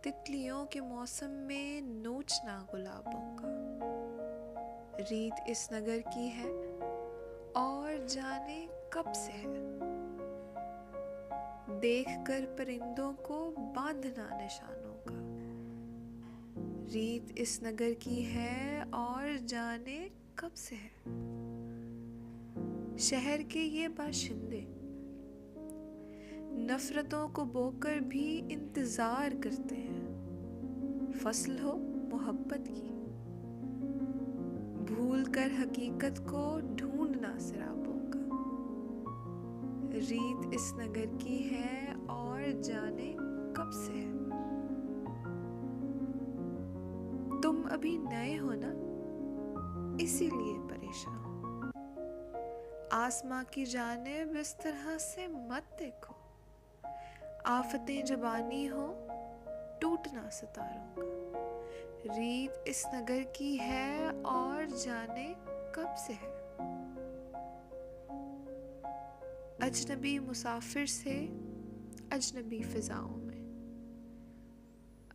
तितलियों के मौसम में नोचना गुलाबों का। रीत इस नगर की है और जाने कब से है। देख कर परिंदों को बांधना निशानों का। रीत इस नगर की है और जाने कब से है। शहर के ये बाशिंदे नफरतों को बोकर भी इंतजार करते हैं। फसल हो मोहब्बत की, भूल कर हकीकत को ढूंढना सिराबों का। रीत इस नगर की है और जाने कब से है। तुम अभी नए हो ना, इसीलिए परेशान हो। आसमां की जानिब इस तरह से मत देखो। आफतें जब आनी हो टूटना सितारों का। रीत इस नगर की है और जाने कब से है। अजनबी मुसाफिर से अजनबी फिजाओं में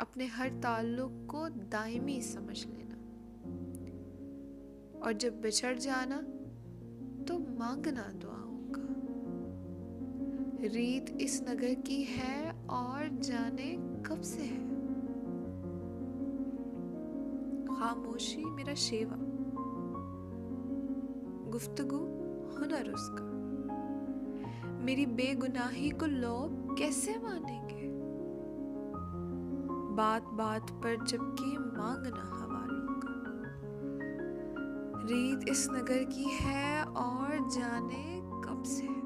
अपने हर ताल्लुक को दायमी समझ लेना, और जब बिछड़ जाना तो मांगना दुआओं का। रीत इस नगर की है और जाने कब से है। खामोशी मेरा शेवा, गुफ्तगू हुनर उसका। मेरी बेगुनाही को लोग कैसे मानेंगे। बात बात पर जबकि मांगना हवालों का। रीत इस नगर की है और जाने कब से है।